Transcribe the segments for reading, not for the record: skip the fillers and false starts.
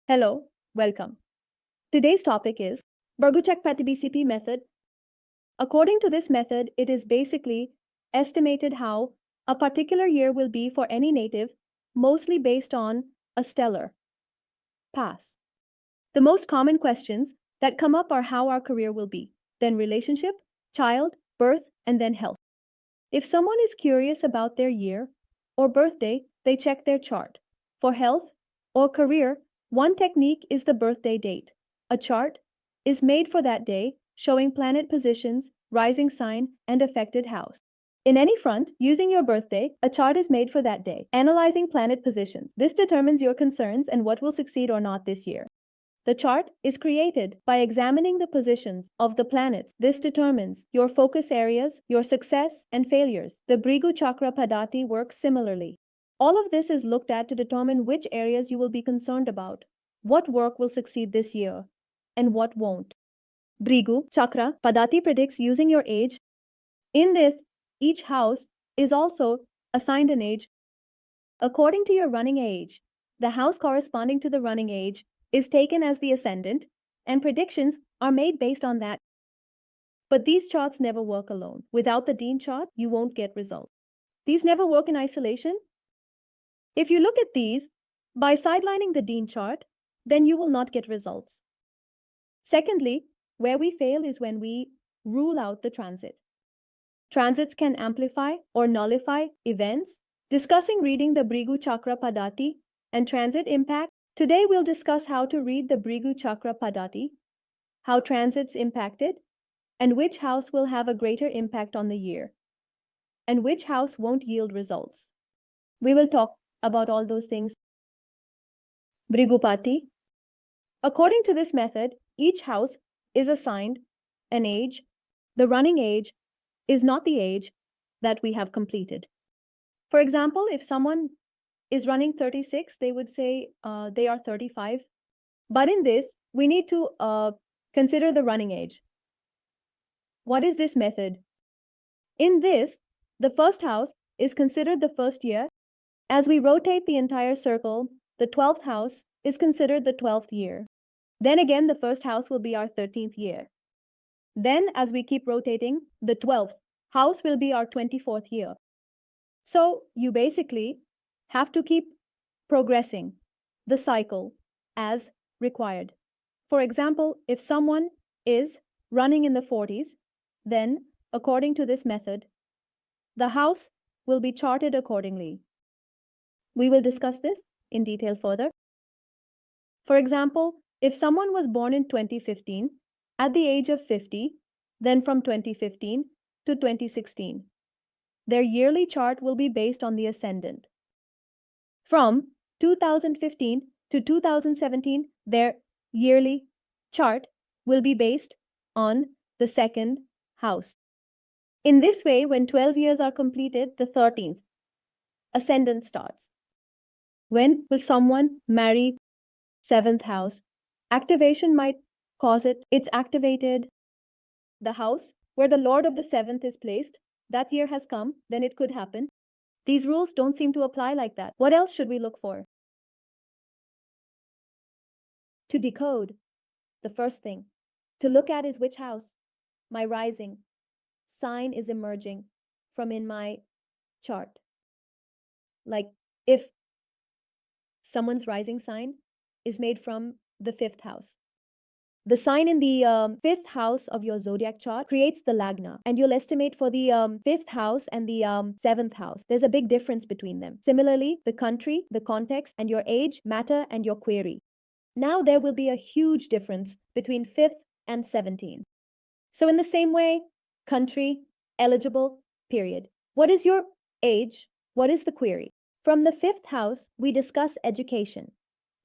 Hello, welcome. Today's topic is Bhrigu Chakra Paddhati BCP method. According to this method, it is basically estimated how a particular year will be for any native, mostly based on a stellar path. The most common questions that come up are how our career will be, then relationship, child, birth, and then health. If someone is curious about their year or birthday, they check their chart. For health or career, one technique is the birthday date. A chart is made for that day, showing planet positions, rising sign, and affected house. In any front, using your birthday, a chart is made for that day, analyzing planet positions. This determines your concerns and what will succeed or not this year. The chart is created by examining the positions of the planets. This determines your focus areas, your success and failures. The Bhrigu Chakra Paddhati works similarly. All of this is looked at to determine which areas you will be concerned about, what work will succeed this year, and what won't. Bhrigu Chakra Paddhati predicts using your age. In this, each house is also assigned an age. According to your running age, the house corresponding to the running age is taken as the ascendant, and predictions are made based on that. But these charts never work alone. Without the Dean chart, you won't get results. These never work in isolation. If you look at these, by sidelining the Dean chart, then you will not get results. Secondly, where we fail is when we rule out the transit. Transits can amplify or nullify events. Discussing reading the Bhrigu Chakra Paddhati and transit impact. Today we'll discuss how to read the Bhrigu Chakra Paddhati, how transits impact it, and which house will have a greater impact on the year, and which house won't yield results. We will talk about all those things. Bhrigupati. According to this method, each house is assigned an age. The running age is not the age that we have completed. For example, if someone is running 36, they would say they are 35. But in this, we need to consider the running age. What is this method? In this, the first house is considered the first year. As we rotate the entire circle, the 12th house is considered the 12th year. Then again, the first house will be our 13th year. Then, as we keep rotating, the 12th house will be our 24th year. So you basically have to keep progressing the cycle as required. For example, if someone is running in the 40s, then according to this method, the house will be charted accordingly. We will discuss this in detail further. For example, if someone was born in 2015 at the age of 50, then from 2015 to 2016, their yearly chart will be based on the ascendant. From 2015 to 2017, their yearly chart will be based on the second house. In this way, when 12 years are completed, the 13th ascendant starts. When will someone marry 7th house? Activation might cause it. It's activated. The house where the Lord of the 7th is placed, that year has come, then it could happen. These rules don't seem to apply like that. What else should we look for? To decode, the first thing to look at is which house my rising sign is emerging from in my chart. Like if someone's rising sign is made from the 5th house. The sign in the 5th house of your zodiac chart creates the lagna, and you'll estimate for the 5th house and the 7th house. There's a big difference between them. Similarly, the country, the context, and your age matter and your query. Now there will be a huge difference between 5th and 17. So in the same way, country, eligible, period. What is your age? What is the query? From the 5th house, we discuss education.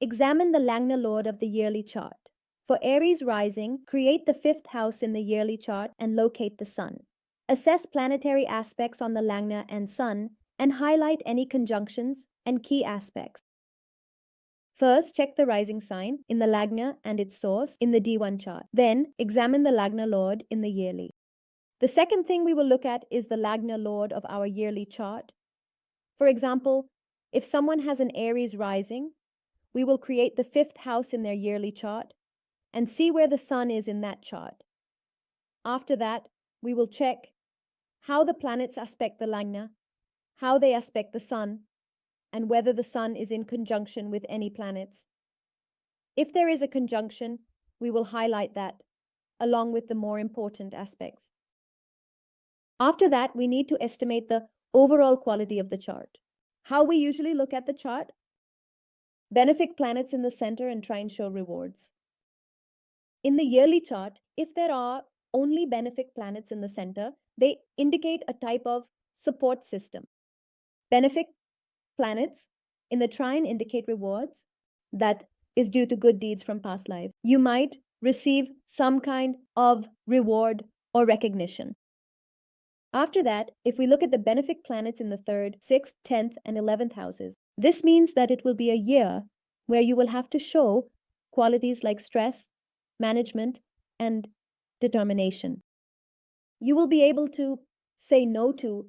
Examine the lagna lord of the yearly chart. For Aries rising, create the 5th house in the yearly chart and locate the sun. Assess planetary aspects on the lagna and sun and highlight any conjunctions and key aspects. First, check the rising sign in the lagna and its source in the D1 chart. Then, examine the lagna lord in the yearly. The second thing we will look at is the lagna lord of our yearly chart. For example, if someone has an Aries rising, we will create the fifth house in their yearly chart and see where the sun is in that chart. After that, we will check how the planets aspect the Lagna, how they aspect the sun, and whether the sun is in conjunction with any planets. If there is a conjunction, we will highlight that, along with the more important aspects. After that, we need to estimate the overall quality of the chart. How we usually look at the chart? Benefic planets in the center and try and show rewards. In the yearly chart, if there are only benefic planets in the center, they indicate a type of support system. Benefic planets in the trine indicate rewards that is due to good deeds from past lives. You might receive some kind of reward or recognition. After that, if we look at the benefic planets in the 3rd, 6th, 10th, and 11th houses, this means that it will be a year where you will have to show qualities like stress, management, and determination. You will be able to say no to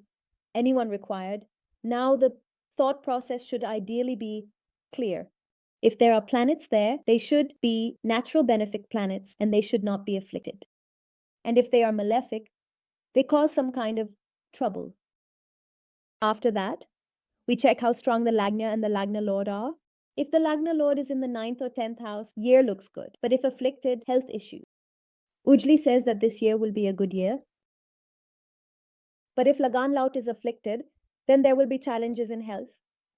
anyone required. Now the thought process should ideally be clear. If there are planets there, they should be natural benefic planets and they should not be afflicted. And if they are malefic, they cause some kind of trouble. After that, we check how strong the Lagna and the Lagna Lord are. If the Lagna Lord is in the 9th or 10th house, year looks good. But if afflicted, health issues. Ujli says that this year will be a good year. But if Lagan Laut is afflicted, then there will be challenges in health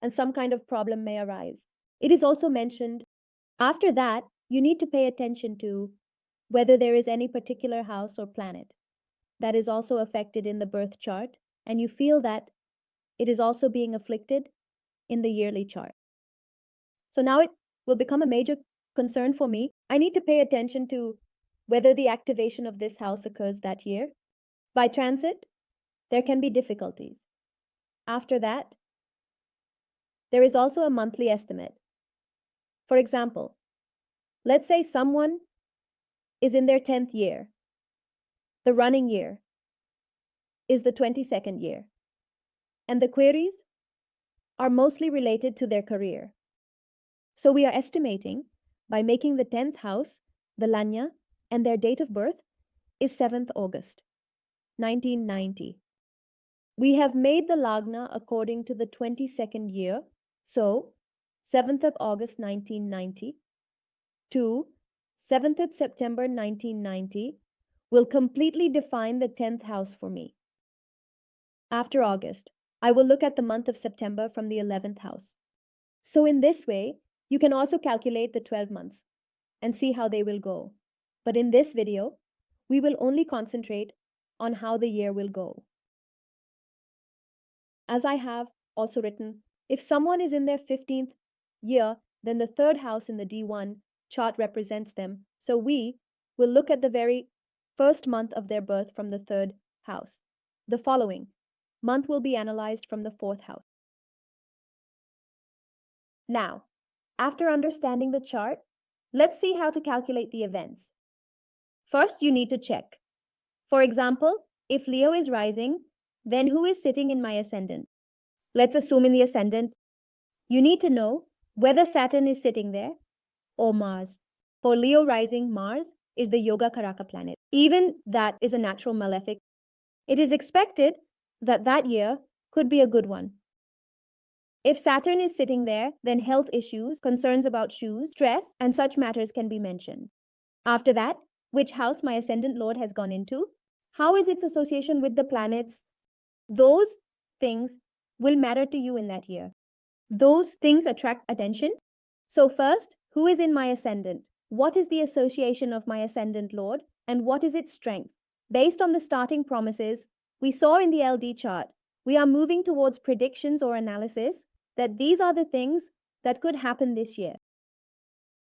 and some kind of problem may arise. It is also mentioned, after that, you need to pay attention to whether there is any particular house or planet that is also affected in the birth chart, and you feel that it is also being afflicted in the yearly chart. So now it will become a major concern for me. I need to pay attention to whether the activation of this house occurs that year. By transit, there can be difficulties. After that, there is also a monthly estimate. For example, let's say someone is in their 10th year. The running year is the 22nd year, and the queries are mostly related to their career. So we are estimating by making the 10th house, the Lagna, and their date of birth is 7th August, 1990. We have made the Lagna according to the 22nd year, so 7th of August 1990 to 7th of September 1990 will completely define the 10th house for me. After August, I will look at the month of September from the 11th house. So in this way, you can also calculate the 12 months and see how they will go. But in this video, we will only concentrate on how the year will go. As I have also written, if someone is in their 15th year, then the 3rd house in the D1 chart represents them. So we will look at the very first month of their birth from the 3rd house. The following month will be analyzed from the 4th house. Now, after understanding the chart, let's see how to calculate the events. First, you need to check. For example, if Leo is rising, then who is sitting in my ascendant? Let's assume in the ascendant, you need to know whether Saturn is sitting there or Mars. For Leo rising, Mars is the Yoga Karaka planet. Even that is a natural malefic. It is expected that that year could be a good one. If Saturn is sitting there, then health issues, concerns about shoes, stress, and such matters can be mentioned. After that, which house my ascendant lord has gone into? How is its association with the planets? Those things will matter to you in that year. Those things attract attention. So first, who is in my ascendant? What is the association of my ascendant lord? And what is its strength? Based on the starting promises we saw in the LD chart, we are moving towards predictions or analysis that these are the things that could happen this year.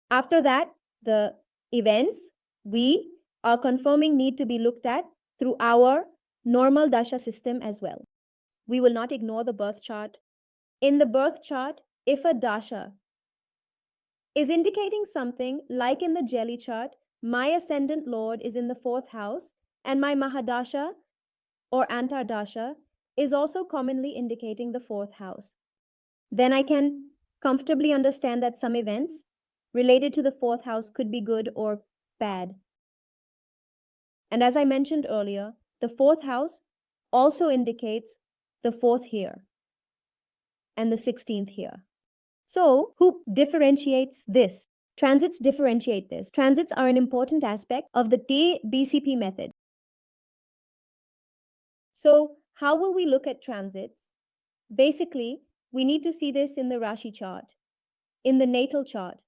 After that, the events we are confirming need to be looked at through our normal dasha system as well. We will not ignore the birth chart. In the birth chart, if a dasha is indicating something like in the jelly chart, my ascendant lord is in the 4th house and my mahadasha or antardasha is also commonly indicating the 4th house. Then I can comfortably understand that some events related to the fourth house could be good or bad. And as I mentioned earlier, the fourth house also indicates the fourth here and the 16th here. So, who differentiates this? Transits differentiate this. Transits are an important aspect of the BCP method. So, how will we look at transits? Basically, we need to see this in the Rashi chart, in the natal chart,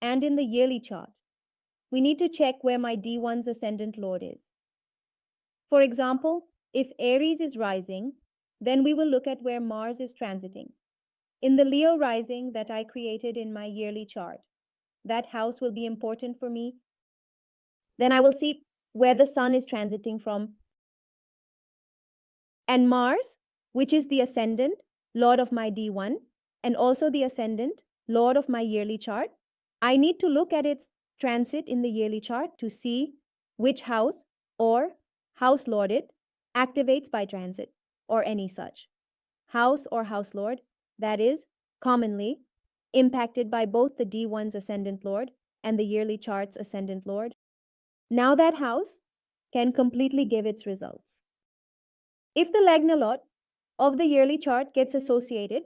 and in the yearly chart. We need to check where my D1's ascendant lord is. For example, if Aries is rising, then we will look at where Mars is transiting. In the Leo rising that I created in my yearly chart, that house will be important for me. Then I will see where the sun is transiting from. And Mars, which is the ascendant, lord of my D1, and also the ascendant, lord of my yearly chart, I need to look at its transit in the yearly chart to see which house or house lord it activates by transit or any such. House or house lord that is commonly impacted by both the D1's ascendant lord and the yearly chart's ascendant lord. Now that house can completely give its results. If the Lagna lot of the yearly chart gets associated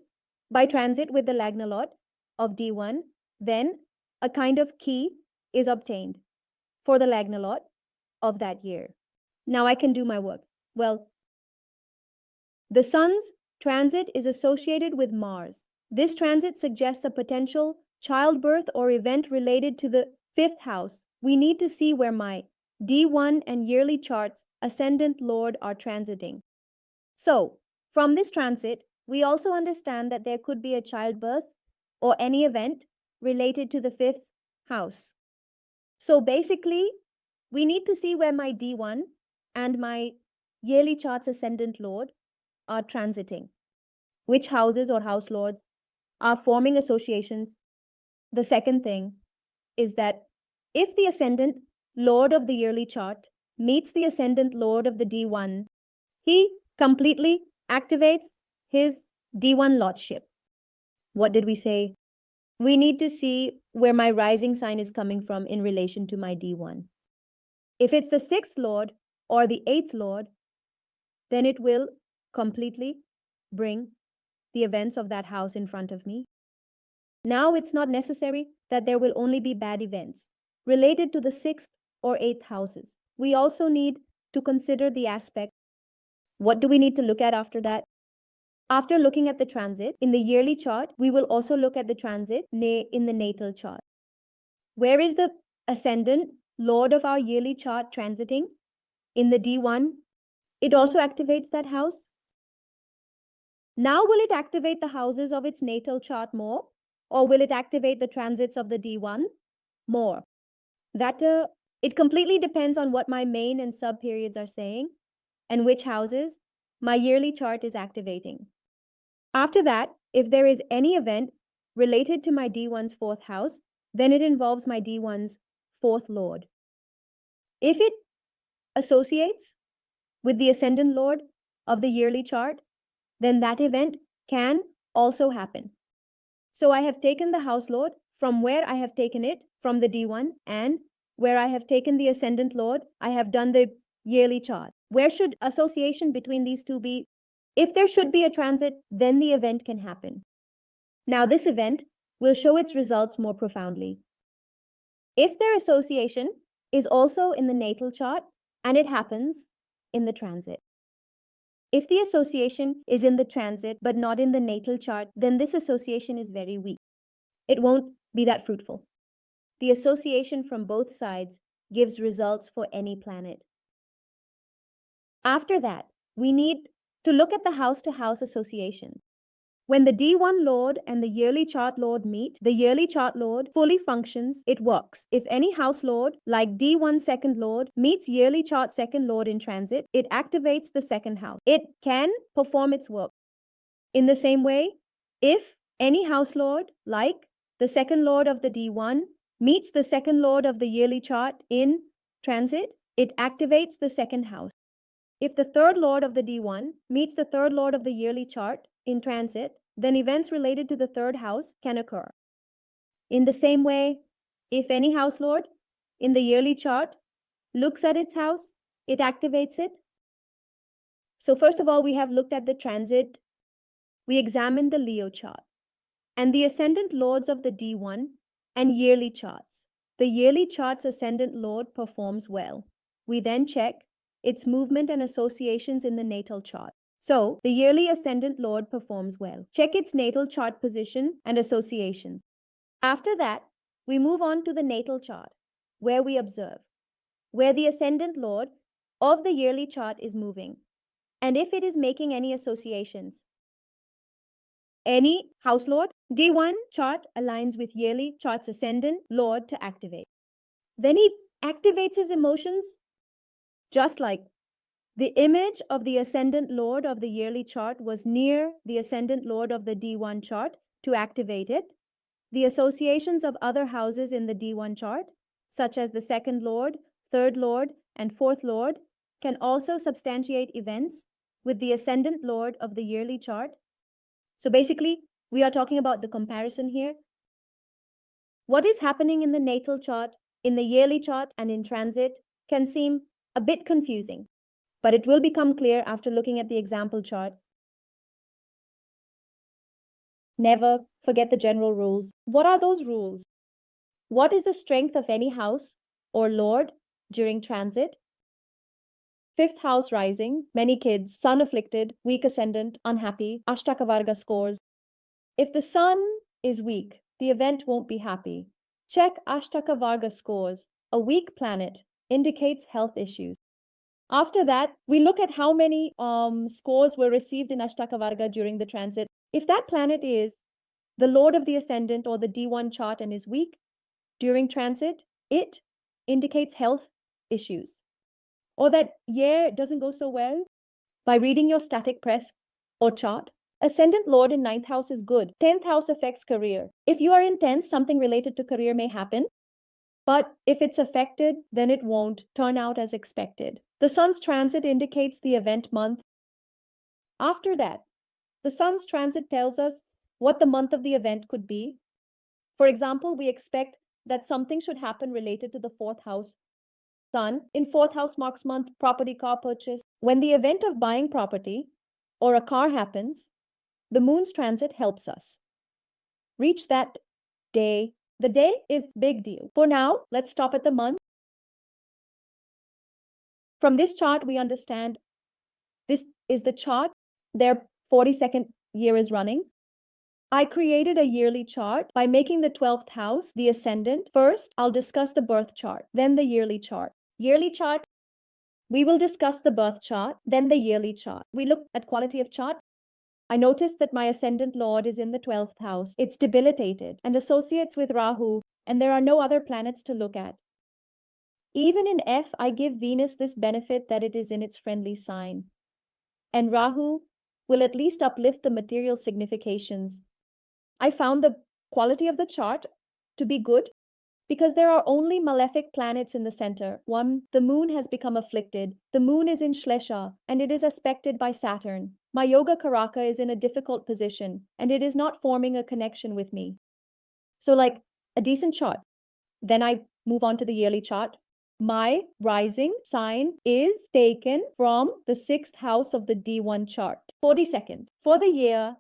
by transit with the Lagna lot of D1, then a kind of key is obtained for the Lagna lot of that year. Now I can do my work. Well, the sun's transit is associated with Mars. This transit suggests a potential childbirth or event related to the fifth house. We need to see where my D1 and yearly charts ascendant lord are transiting. So, from this transit, we also understand that there could be a childbirth or any event related to the fifth house. So basically, we need to see where my D1 and my yearly chart's ascendant lord are transiting, which houses or house lords are forming associations. The second thing is that if the ascendant lord of the yearly chart meets the ascendant lord of the D1, he completely activates his D1 lordship. What did we say? We need to see where my rising sign is coming from in relation to my D1. If it's the sixth lord or the eighth lord, then it will completely bring the events of that house in front of me. Now it's not necessary that there will only be bad events related to the sixth or eighth houses. We also need to consider the aspect. What do we need to look at after that? After looking at the transit in the yearly chart, we will also look at the transit in the natal chart. Where is the ascendant lord of our yearly chart transiting? In the D1. It also activates that house. Now will it activate the houses of its natal chart more, or will it activate the transits of the D1 more? That it completely depends on what my main and sub periods are saying and which houses my yearly chart is activating. After that, if there is any event related to my D1's fourth house, then it involves my D1's fourth lord. If it associates with the ascendant lord of the yearly chart, then that event can also happen. So I have taken the house lord from where I have taken it from the D1, and where I have taken the ascendant lord, I have done the yearly chart. Where should association between these two be? If there should be a transit, then the event can happen. Now this event will show its results more profoundly. If their association is also in the natal chart and it happens in the transit. If the association is in the transit but not in the natal chart, then this association is very weak. It won't be that fruitful. The association from both sides gives results for any planet. After that, we need to look at the house-to-house association. When the D1 lord and the yearly chart lord meet, the yearly chart lord fully functions, it works. If any house lord, like D1 second lord, meets yearly chart second lord in transit, it activates the second house. It can perform its work. In the same way, if any house lord, like the second lord of the D1, meets the second lord of the yearly chart in transit, it activates the second house. If the third lord of the D1 meets the third lord of the yearly chart in transit, then events related to the third house can occur. In the same way, if any house lord in the yearly chart looks at its house, it activates it. So first of all, we have looked at the transit. We examined the Leo chart and the ascendant lords of the D1 and yearly charts. The yearly chart's ascendant lord performs well. We then check its movement and associations in the natal chart. So the yearly ascendant lord performs well. Check its natal chart position and associations. After that, we move on to the natal chart, where we observe where the ascendant lord of the yearly chart is moving, and if it is making any associations. Any house lord, D1 chart aligns with yearly chart's ascendant lord to activate. Then he activates his emotions, just like the image of the ascendant lord of the yearly chart was near the ascendant lord of the D1 chart to activate it. The associations of other houses in the D1 chart, such as the second lord, third lord, and fourth lord, can also substantiate events with the ascendant lord of the yearly chart. So basically, we are talking about the comparison here. What is happening in the natal chart, in the yearly chart, and in transit can seem a bit confusing, but it will become clear after looking at the example chart. Never forget the general rules. What are those rules? What is the strength of any house or lord during transit? Fifth house rising, many kids, sun afflicted, weak ascendant, unhappy, Ashtaka scores. If the sun is weak, the event won't be happy. Check Ashtaka scores. A weak planet indicates health issues. After that, we look at how many scores were received in Ashtaka during the transit. If that planet is the lord of the ascendant or the D1 chart and is weak during transit, it indicates health issues. Or that year doesn't go so well. By reading your static press or chart, ascendant lord in 9th house is good. 10th house affects career. If you are in 10th, something related to career may happen. But if it's affected, then it won't turn out as expected. The sun's transit indicates the event month. After that, the sun's transit tells us what the month of the event could be. For example, we expect that something should happen related to the 4th house. Sun in 4th house marks month, property, car purchase. When the event of buying property or a car happens, the moon's transit helps us reach that day. The day is big deal. For now, let's stop at the month. From this chart, we understand this is the chart. Their 42nd year is running. I created a yearly chart by making the 12th house the ascendant. First, I'll discuss the birth chart, then the yearly chart. Yearly chart, we will discuss the birth chart, then the yearly chart. We look at quality of chart. I noticed that my ascendant lord is in the 12th house. It's debilitated and associates with Rahu, and there are no other planets to look at. Even in F, I give Venus this benefit that it is in its friendly sign. And Rahu will at least uplift the material significations. I found the quality of the chart to be good because there are only malefic planets in the center. One, the moon has become afflicted. The moon is in Shlesha and it is aspected by Saturn. My yoga karaka is in a difficult position and it is not forming a connection with me. So like a decent chart. Then I move on to the yearly chart. My rising sign is taken from the 6th house of the D1 chart. 42nd. For the year,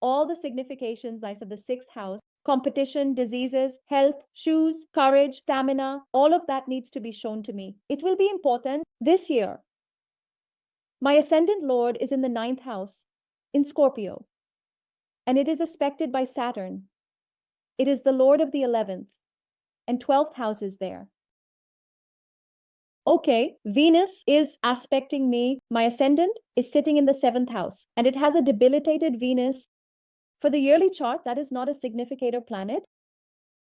all the significations nice of the 6th house, competition, diseases, health, shoes, courage, stamina, all of that needs to be shown to me. It will be important this year. My ascendant lord is in the 9th house in Scorpio, and it is aspected by Saturn. It is the lord of the 11th, and 12th house is there. Okay, Venus is aspecting me. My ascendant is sitting in the 7th house, and it has a debilitated Venus. For the yearly chart, that is not a significator planet.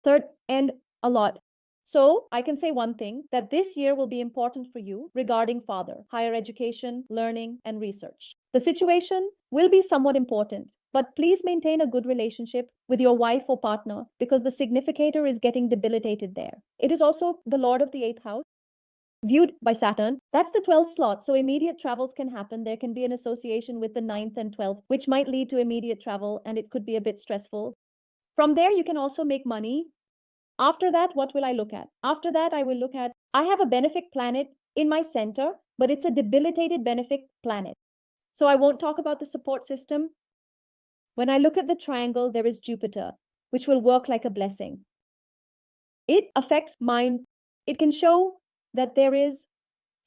Third, and a lot. So I can say one thing, that this year will be important for you regarding father, higher education, learning, and research. The situation will be somewhat important, but please maintain a good relationship with your wife or partner because the significator is getting debilitated there. It is also the lord of the 8th house. viewed by Saturn. That's the 12th slot. So immediate travels can happen. There can be an association with the 9th and 12th, which might lead to immediate travel, and it could be a bit stressful. From there, you can also make money. After that, what will I look at? After that, I will look at, I have a benefic planet in my center, but it's a debilitated benefic planet. So I won't talk about the support system. When I look at the triangle, there is Jupiter, which will work like a blessing. It affects mind. It can show that there is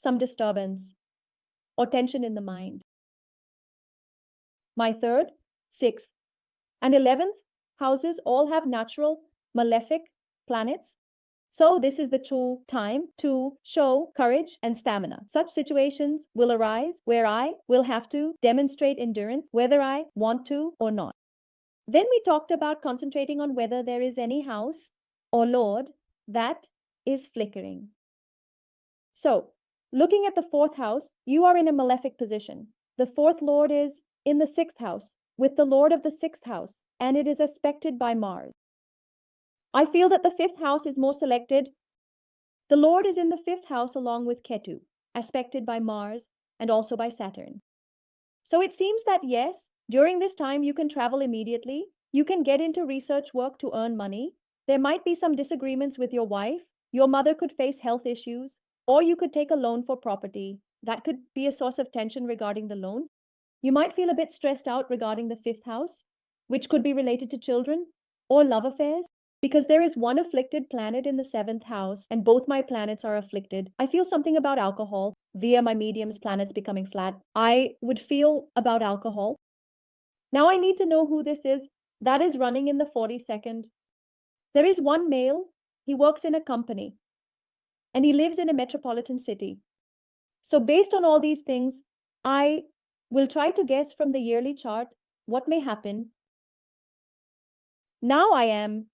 some disturbance or tension in the mind. My third, sixth, and 11th houses all have natural malefic planets. So this is the true time to show courage and stamina. Such situations will arise where I will have to demonstrate endurance, whether I want to or not. Then we talked about concentrating on whether there is any house or lord that is flickering. So, looking at the fourth house, you are in a malefic position. The fourth lord is in the sixth house with the lord of the sixth house, and it is aspected by Mars. I feel that the fifth house is more selected. The lord is in the fifth house along with Ketu, aspected by Mars and also by Saturn. So it seems that yes, during this time you can travel immediately. You can get into research work to earn money. There might be some disagreements with your wife. Your mother could face health issues, or you could take a loan for property. That could be a source of tension regarding the loan. You might feel a bit stressed out regarding the fifth house, which could be related to children or love affairs, because there is one afflicted planet in the seventh house, and both my planets are afflicted. I feel something about alcohol via my medium's planets becoming flat. I would feel about alcohol. Now I need to know who this is. That is running in the 42nd. There is one male. He works in a company, and he lives in a metropolitan city. So based on all these things, I will try to guess from the yearly chart what may happen. Now I am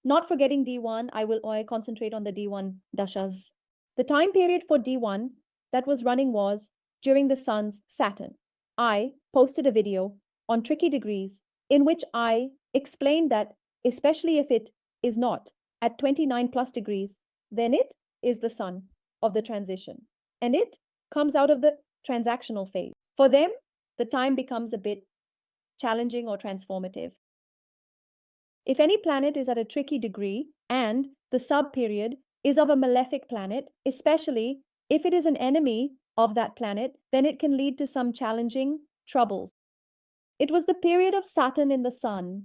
not forgetting D1. I concentrate on the D1 dashas. The time period for D1 that was running was during the sun's Saturn. I posted a video on tricky degrees in which I explained that especially if it is not at 29 plus degrees, then it is the sun of the transition, and it comes out of the transactional phase. For them, the time becomes a bit challenging or transformative. If any planet is at a tricky degree and the sub-period is of a malefic planet, especially if it is an enemy of that planet, then it can lead to some challenging troubles. It was the period of Saturn in the sun,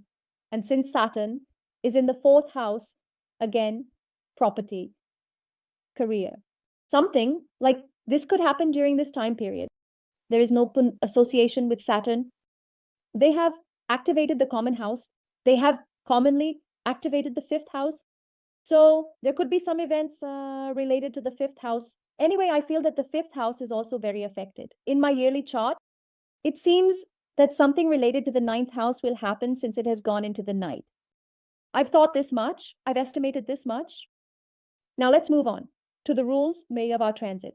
and since Saturn is in the fourth house, again, property, career. Something like this could happen during this time period. There is no association with Saturn. They have activated the common house. They have commonly activated the fifth house. So there could be some events related to the fifth house. Anyway, I feel that the fifth house is also very affected. In my yearly chart, it seems that something related to the ninth house will happen since it has gone into the night. I've thought this much. I've estimated this much. Now let's move on to the rules made of our transit.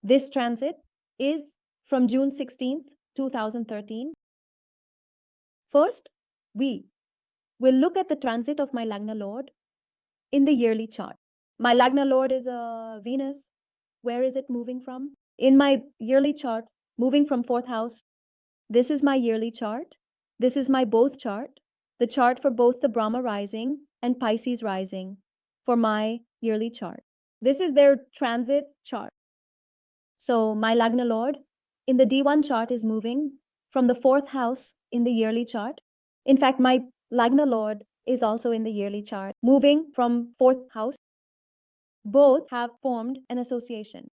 This transit is from June 16th, 2013. First, we will look at the transit of my Lagna Lord in the yearly chart. My Lagna Lord is a Venus. Where is it moving from? In my yearly chart, moving from fourth house. This is my yearly chart. This is my both chart, the chart for both the Brahma rising and Pisces rising for my yearly chart. This is their transit chart. So my Lagna Lord in the D1 chart is moving from the fourth house in the yearly chart. In fact, my Lagna Lord is also in the yearly chart, moving from fourth house. Both have formed an association.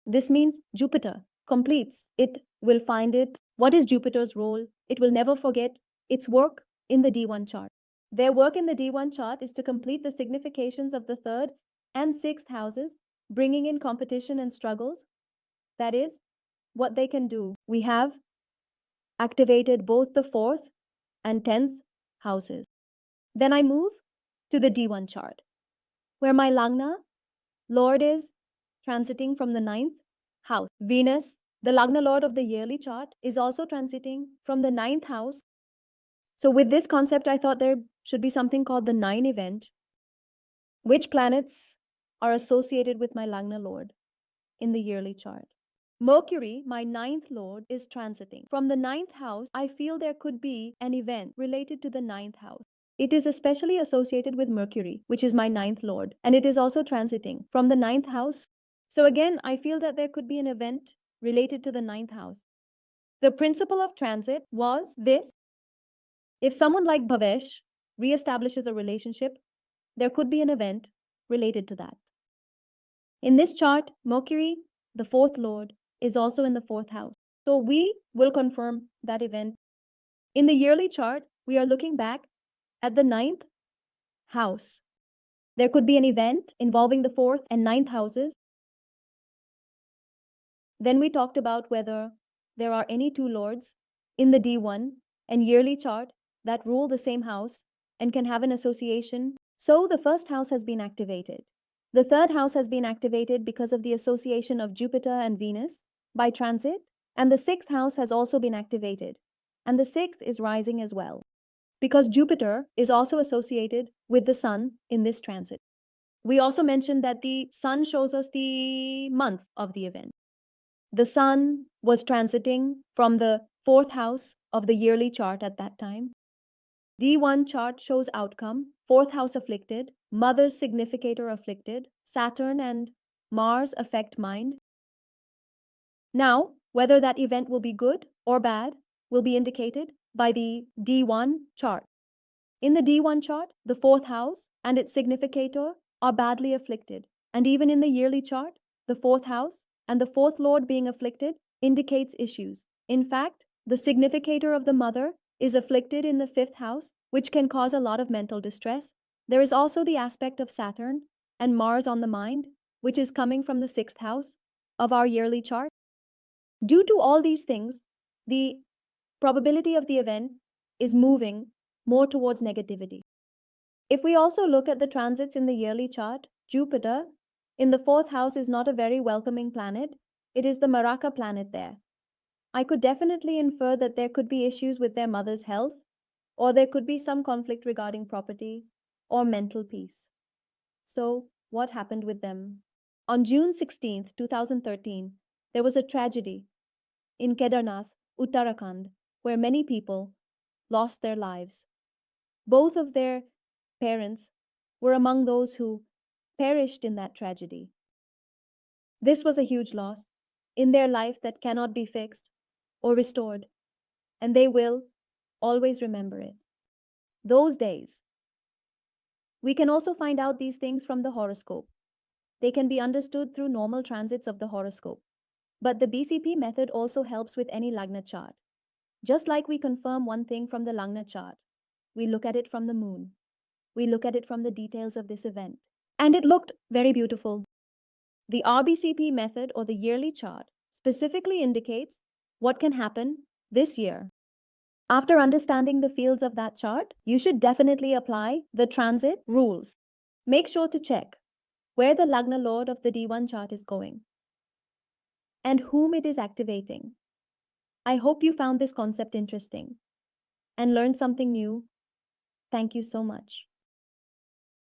This means Jupiter completes. It will find it. What is Jupiter's role? It will never forget its work in the D1 chart. Their work in the D1 chart is to complete the significations of the third and sixth houses, bringing in competition and struggles. That is what they can do. We have activated both the fourth and 10th houses. Then I move to the D1 chart, where my Lagna Lord is transiting from the 9th house. Venus, the Lagna Lord of the yearly chart, is also transiting from the 9th house. So with this concept, I thought there should be something called the 9 event. Which planets are associated with my Lagna Lord in the yearly chart? Mercury, my ninth lord, is transiting. From the ninth house, I feel there could be an event related to the ninth house. It is especially associated with Mercury, which is my ninth lord, and it is also transiting from the ninth house. So again, I feel that there could be an event related to the ninth house. The principle of transit was this: if someone like Bhavesh reestablishes a relationship, there could be an event related to that. In this chart, Mercury, the fourth lord, is also in the fourth house. So we will confirm that event. In the yearly chart, we are looking back at the ninth house. There could be an event involving the fourth and ninth houses. Then we talked about whether there are any two lords in the D1 and yearly chart that rule the same house and can have an association. So the first house has been activated. The third house has been activated because of the association of Jupiter and Venus by transit, and the sixth house has also been activated, and the sixth is rising as well, because Jupiter is also associated with the Sun in this transit. We also mentioned that the Sun shows us the month of the event. The Sun was transiting from the fourth house of the yearly chart at that time. D1 chart shows outcome, fourth house afflicted, mother's significator afflicted, Saturn and Mars affect mind. Now, whether that event will be good or bad will be indicated by the D1 chart. In the D1 chart, the fourth house and its significator are badly afflicted. And even in the yearly chart, the fourth house and the fourth lord being afflicted indicates issues. In fact, the significator of the mother is afflicted in the fifth house, which can cause a lot of mental distress. There is also the aspect of Saturn and Mars on the mind, which is coming from the sixth house of our yearly chart. Due to all these things, the probability of the event is moving more towards negativity. If we also look at the transits in the yearly chart, Jupiter in the fourth house is not a very welcoming planet. It is the Maraka planet there. I could definitely infer that there could be issues with their mother's health, or there could be some conflict regarding property or mental peace. So, what happened with them? On June 16th, 2013, there was a tragedy in Kedarnath, Uttarakhand, where many people lost their lives. Both of their parents were among those who perished in that tragedy. This was a huge loss in their life that cannot be fixed or restored, and they will always remember it. Those days. We can also find out these things from the horoscope. They can be understood through normal transits of the horoscope. But the BCP method also helps with any Lagna chart. Just like we confirm one thing from the Lagna chart, we look at it from the moon. We look at it from the details of this event. And it looked very beautiful. The RBCP method, or the yearly chart, specifically indicates what can happen this year. After understanding the fields of that chart, you should definitely apply the transit rules. Make sure to check where the Lagna Lord of the D1 chart is going and whom it is activating. I hope you found this concept interesting and learned something new. Thank you so much.